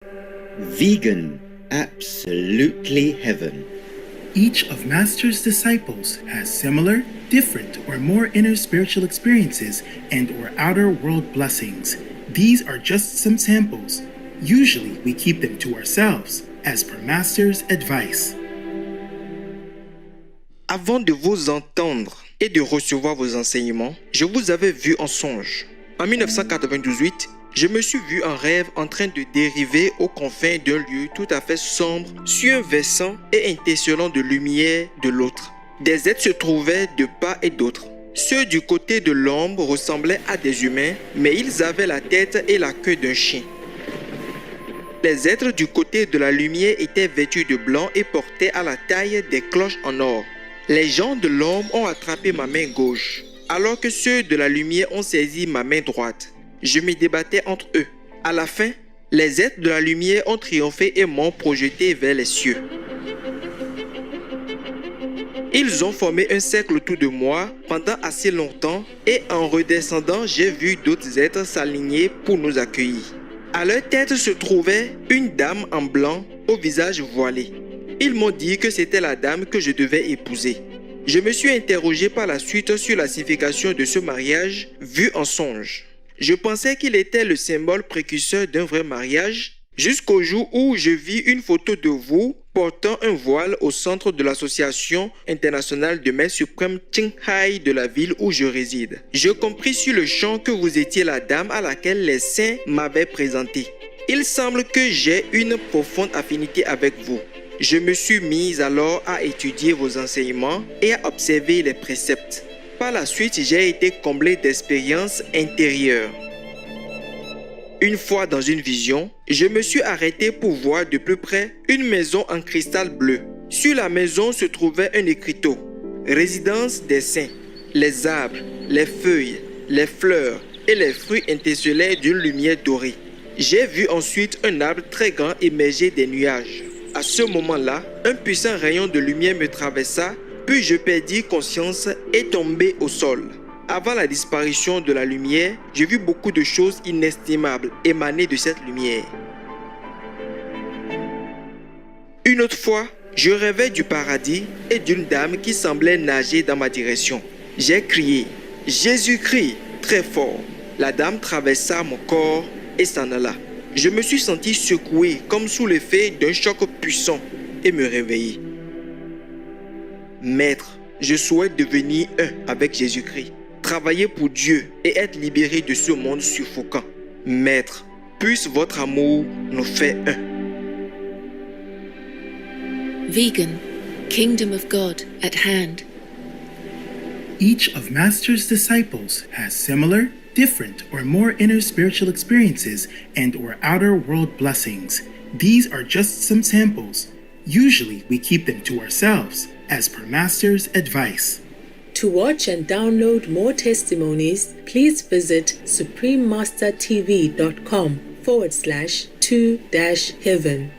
Vegan, absolutely heaven. Each of Master's disciples has similar, different, or more inner spiritual experiences and or outer world blessings. These are just some samples. Usually we keep them to ourselves, as per Master's advice. Avant de vous entendre et de recevoir vos enseignements, je vous avais vu en songe. En 1998, je me suis vu en rêve en train de dériver aux confins d'un lieu tout à fait sombre sur un versant et étincelant de lumière de l'autre. Des êtres se trouvaient de part et d'autre. Ceux du côté de l'ombre ressemblaient à des humains, mais ils avaient la tête et la queue d'un chien. Les êtres du côté de la lumière étaient vêtus de blanc et portaient à la taille des cloches en or. Les gens de l'ombre ont attrapé ma main gauche, alors que ceux de la lumière ont saisi ma main droite. Je me débattais entre eux. À la fin, les êtres de la lumière ont triomphé et m'ont projeté vers les cieux. Ils ont formé un cercle autour de moi pendant assez longtemps et en redescendant, j'ai vu d'autres êtres s'aligner pour nous accueillir. À leur tête se trouvait une dame en blanc au visage voilé. Ils m'ont dit que c'était la dame que je devais épouser. Je me suis interrogé par la suite sur la signification de ce mariage vu en songe. Je pensais qu'il était le symbole précurseur d'un vrai mariage jusqu'au jour où je vis une photo de vous portant un voile au centre de l'association internationale de Mères suprêmes Qinghai de la ville où je réside. Je compris sur le champ que vous étiez la dame à laquelle les saints m'avaient présentée. Il semble que j'ai une profonde affinité avec vous. Je me suis mise alors à étudier vos enseignements et à observer les préceptes. Par la suite, j'ai été comblé d'expériences intérieures. Une fois dans une vision, je me suis arrêté pour voir de plus près une maison en cristal bleu. Sur la maison se trouvait un écriteau, résidence des saints. Les arbres, les feuilles, les fleurs et les fruits étincelaient d'une lumière dorée. J'ai vu ensuite un arbre très grand émerger des nuages. À ce moment-là, un puissant rayon de lumière me traversa, puis je perdis conscience et tombai au sol. Avant la disparition de la lumière, j'ai vu beaucoup de choses inestimables émaner de cette lumière. Une autre fois, je rêvais du paradis et d'une dame qui semblait nager dans ma direction. J'ai crié « Jésus-Christ » très fort. La dame traversa mon corps et s'en alla. Je me suis senti secoué comme sous l'effet d'un choc puissant et me réveillai. Maître, je souhaite devenir un avec Jésus-Christ, travailler pour Dieu et être libéré de ce monde suffocant. Maître, puisse votre amour nous faire un. Vegan, Kingdom of God at hand. Each of Master's disciples has similar, different, or more inner spiritual experiences and or outer world blessings. These are just some samples. Usually we keep them to ourselves, as per Master's advice. To watch and download more testimonies, please visit suprememastertv.com/2-heaven.